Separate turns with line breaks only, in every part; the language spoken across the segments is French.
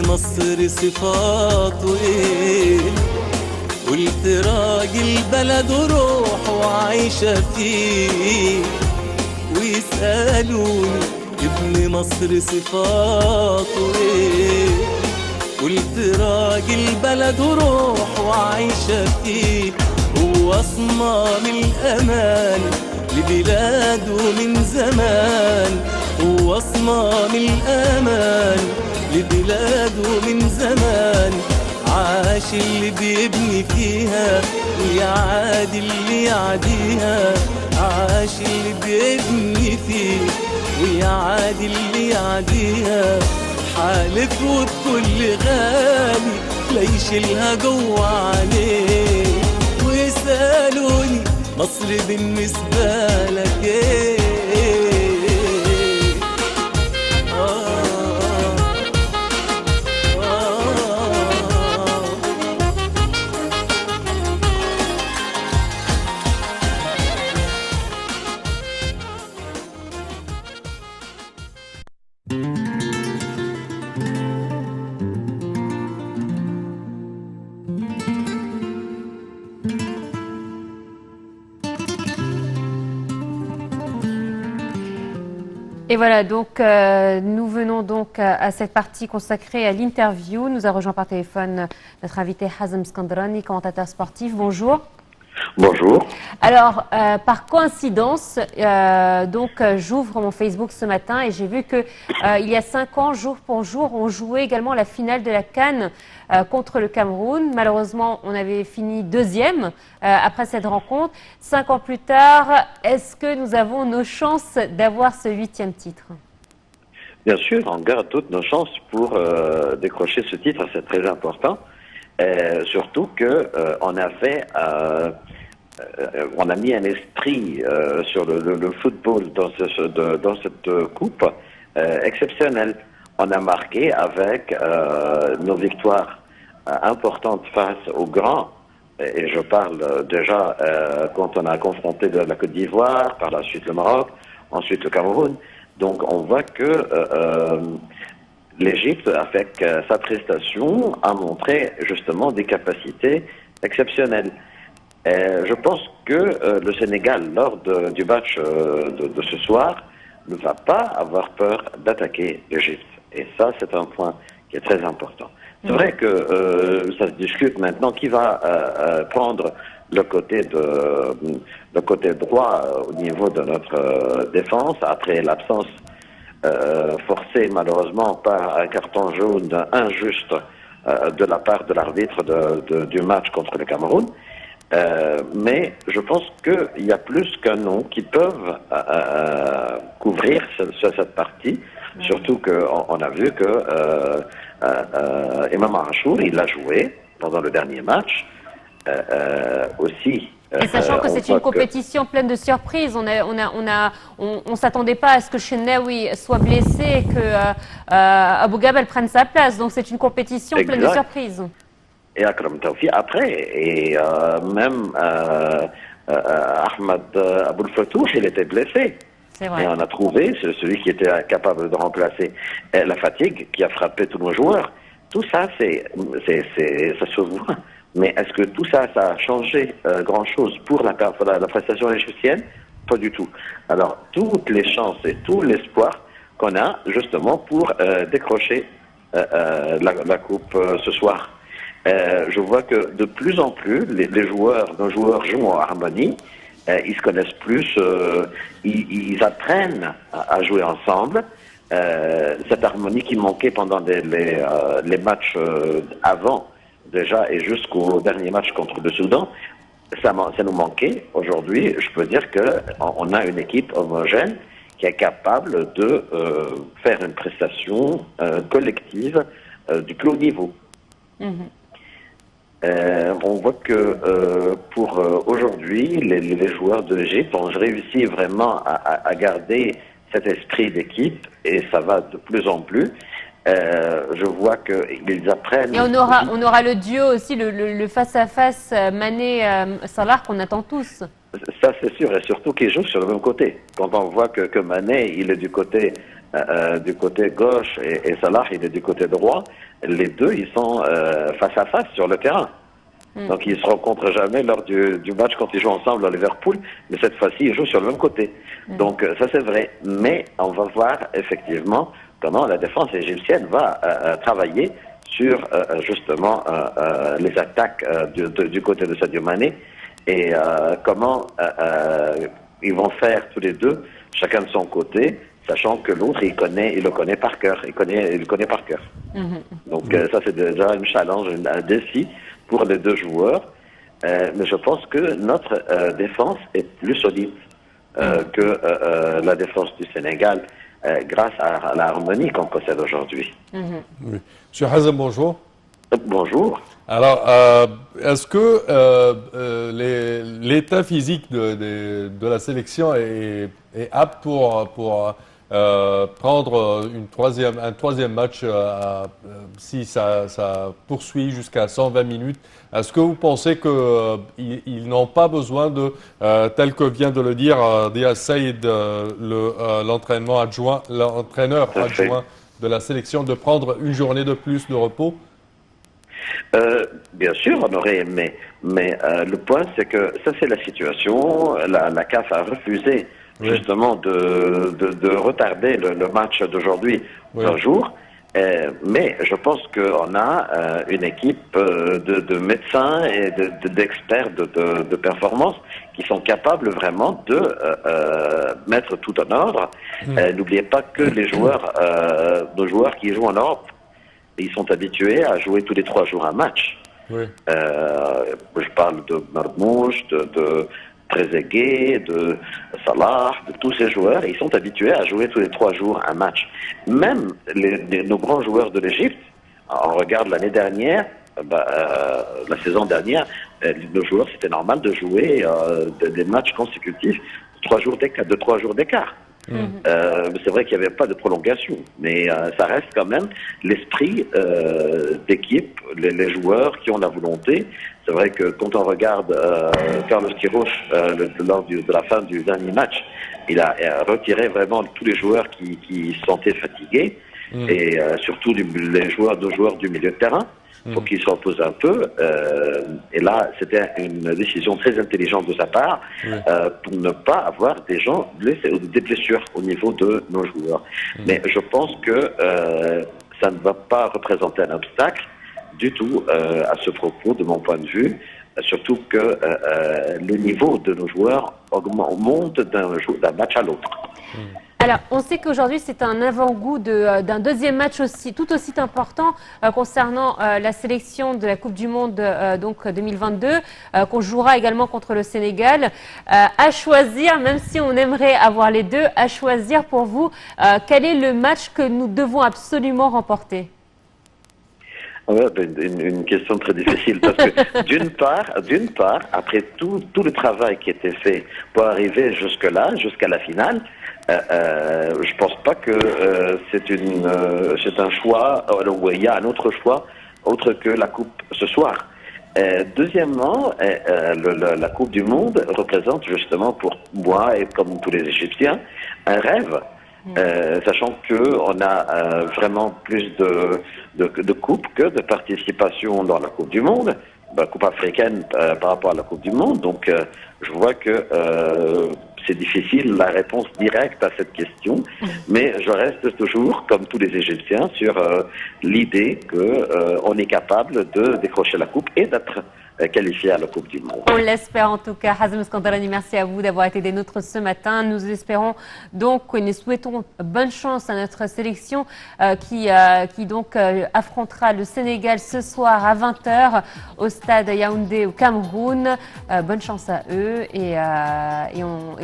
مصر صفاته ايه؟ قلت راجل بلد وروح وعايشة فيه. ويسألوني ابن مصر صفاته ايه؟ قلت راجل بلد وروح وعايشة فيه. هو صمام الأمان لبلاده من زمان. هو صمام الأمان لبلاده من زمان. عاش اللي بيبني فيها ويعادي اللي يعديها. عاش اللي بيبني فيه ويعادي اللي يعديها. حالف وبكل غالي لا يشيلها جوا عليه. ويسألوني مصر بالنسبة لك ايه؟
Et voilà, donc nous venons donc à cette partie consacrée à l'interview. Nous a rejoint par téléphone notre invité Hazem Skandrani, commentateur sportif. Bonjour.
Bonjour.
Alors, par coïncidence, j'ouvre mon Facebook ce matin et j'ai vu que il y a 5 ans, jour pour jour, on jouait également la finale de la CAN contre le Cameroun. Malheureusement, on avait fini 2e après cette rencontre. 5 ans plus tard, est-ce que nous avons nos chances d'avoir ce 8e titre?
Bien sûr, on garde toutes nos chances pour décrocher ce titre, c'est très important. Surtout que on a fait, on a mis un esprit sur le football dans cette coupe exceptionnel. On a marqué avec nos victoires importantes face aux grands, et je parle déjà quand on a confronté la Côte d'Ivoire, par la suite le Maroc, ensuite le Cameroun. Donc on voit que l'Égypte, avec sa prestation, a montré justement des capacités exceptionnelles. Je pense que le Sénégal, lors du match de ce soir, ne va pas avoir peur d'attaquer l'Égypte. Et ça, c'est un point qui est très important. C'est vrai que ça se discute maintenant qui va prendre le côté droit au niveau de notre défense, après l'absence forcée malheureusement par un carton jaune injuste de la part de l'arbitre du match contre le Cameroun. Mais je pense qu'il y a plus qu'un nom qui peuvent couvrir cette partie, surtout qu'on a vu que Imam Achour, il a joué pendant le dernier match aussi.
Et sachant que c'est une compétition pleine de surprises, on s'attendait pas à ce que Chenaoui soit blessé et que Abou Gabel prenne sa place. Donc c'est une compétition pleine de surprises.
Et Akram Tawfi après, et même Ahmad Aboul Fatouh, il était blessé.
C'est vrai.
Et on a trouvé celui qui était capable de remplacer la fatigue qui a frappé tous nos joueurs. Tout ça, ça se voit. Mais est-ce que tout ça, ça a changé grand-chose pour la prestation égyptienne? Pas du tout. Alors, toutes les chances et tout l'espoir qu'on a, justement, pour décrocher la coupe ce soir. Je vois que de plus en plus, nos joueurs jouent en harmonie, ils se connaissent plus, ils apprennent à jouer ensemble. Cette harmonie qui manquait pendant les matchs avant, déjà, et jusqu'au dernier match contre le Soudan, ça nous manquait. Aujourd'hui, je peux dire qu'on a une équipe homogène qui est capable de faire une prestation collective du plus haut niveau. On voit que pour aujourd'hui, les joueurs de l'Égypte ont réussi vraiment à garder cet esprit d'équipe, et ça va de plus en plus. Je vois qu'ils apprennent...
Et on aura le duo aussi, le face-à-face Mané-Salah qu'on attend tous.
Ça, c'est sûr, et surtout qu'ils jouent sur le même côté. Quand on voit que Mané, il est du côté du côté gauche et Salah, il est du côté droit. Les deux, ils sont face à face sur le terrain. Donc, ils se rencontrent jamais lors du match quand ils jouent ensemble à Liverpool. Mais cette fois-ci, ils jouent sur le même côté. Donc, ça, c'est vrai. Mais on va voir effectivement comment la défense égyptienne va travailler sur justement les attaques du côté de Sadio Mané et comment ils vont faire tous les deux, chacun de son côté, sachant que l'autre, il le connaît par cœur. Il le connaît par cœur. Donc, ça, c'est déjà un challenge, un défi pour les deux joueurs. Mais je pense que notre défense est plus solide que la défense du Sénégal grâce à l'harmonie qu'on possède aujourd'hui.
Oui. Monsieur Hazem, bonjour.
Bonjour.
Alors, est-ce que l'état physique de la sélection est apte pour prendre un troisième match si ça poursuit jusqu'à 120 minutes? Est-ce que vous pensez qu'ils n'ont pas besoin de, tel que vient de le dire Diaz Saïd, l'entraîneur adjoint de la sélection, de prendre une journée de plus de repos?
Bien sûr, on aurait aimé, mais le point, c'est que ça, c'est la situation. La CAF a refusé justement de retarder le match d'aujourd'hui d'un jour. Mais je pense qu'on a une équipe de médecins et d'experts de performance qui sont capables vraiment de mettre tout en ordre. N'oubliez pas que nos joueurs qui jouent en Europe, ils sont habitués à jouer tous les 3 jours un match. Je parle de Marmouche, de Trezeguet, de Salah, de tous ces joueurs, ils sont habitués à jouer tous les 3 jours un match. Même nos grands joueurs de l'Égypte, on regarde l'année dernière, la saison dernière, nos joueurs, c'était normal de jouer des matchs consécutifs de 3 jours d'écart. C'est vrai qu'il n'y avait pas de prolongation, mais ça reste quand même l'esprit d'équipe, les joueurs qui ont la volonté. C'est vrai que quand on regarde Carlos Queiroz lors de la fin du dernier match, il a retiré vraiment tous les joueurs qui se sentaient fatigués et surtout nos joueurs du milieu de terrain. Il faut qu'ils se reposent un peu. Et là, c'était une décision très intelligente de sa part pour ne pas avoir des gens blessés ou des blessures au niveau de nos joueurs. Mais je pense que ça ne va pas représenter un obstacle du tout à ce propos, de mon point de vue. Surtout que le niveau de nos joueurs monte d'un match à l'autre.
Alors, on sait qu'aujourd'hui, c'est un avant-goût d'un deuxième match tout aussi important concernant la sélection de la Coupe du Monde donc 2022, qu'on jouera également contre le Sénégal. À choisir, même si on aimerait avoir les deux, à choisir pour vous, quel est le match que nous devons absolument remporter?
Une question très difficile parce que d'une part, après tout le travail qui était fait pour arriver jusque-là, jusqu'à la finale, je pense pas que c'est un choix où il y a un autre choix autre que la coupe ce soir. Deuxièmement, la Coupe du Monde représente justement pour moi et comme tous les Égyptiens un rêve. Sachant qu'on a vraiment plus de coupes que de participation dans la Coupe du Monde, la Coupe africaine par rapport à la Coupe du Monde. Donc, je vois que c'est difficile la réponse directe à cette question, mais je reste toujours, comme tous les Égyptiens, sur l'idée qu'on est capable de décrocher la Coupe et d'être qualifié à la Coupe du Monde.
On l'espère en tout cas. Hazem Skandarani, merci à vous d'avoir été des nôtres ce matin. Nous espérons donc et nous souhaitons bonne chance à notre sélection qui donc affrontera le Sénégal ce soir à 20h au stade Yaoundé au Cameroun. Bonne chance à eux et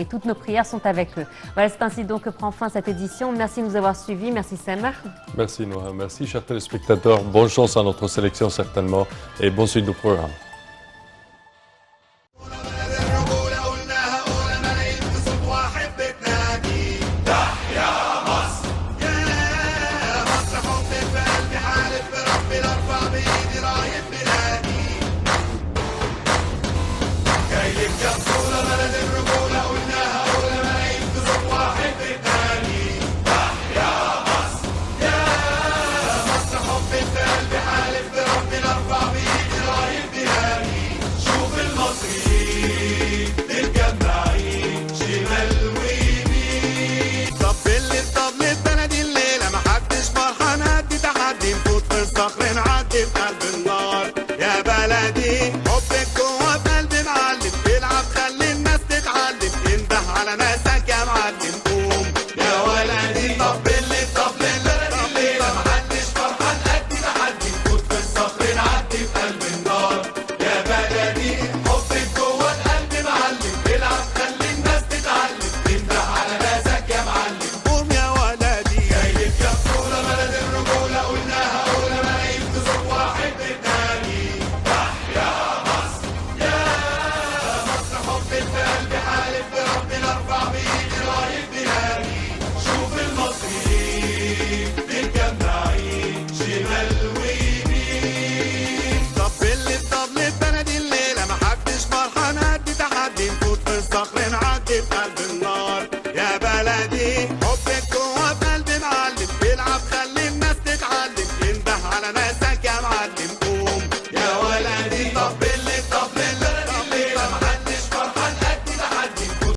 toutes nos prières sont avec eux. Voilà, c'est ainsi donc que prend fin cette édition. Merci de nous avoir suivis. Merci Samer.
Merci Noah. Merci chers téléspectateurs. Bonne chance à notre sélection certainement et bonne suite du programme.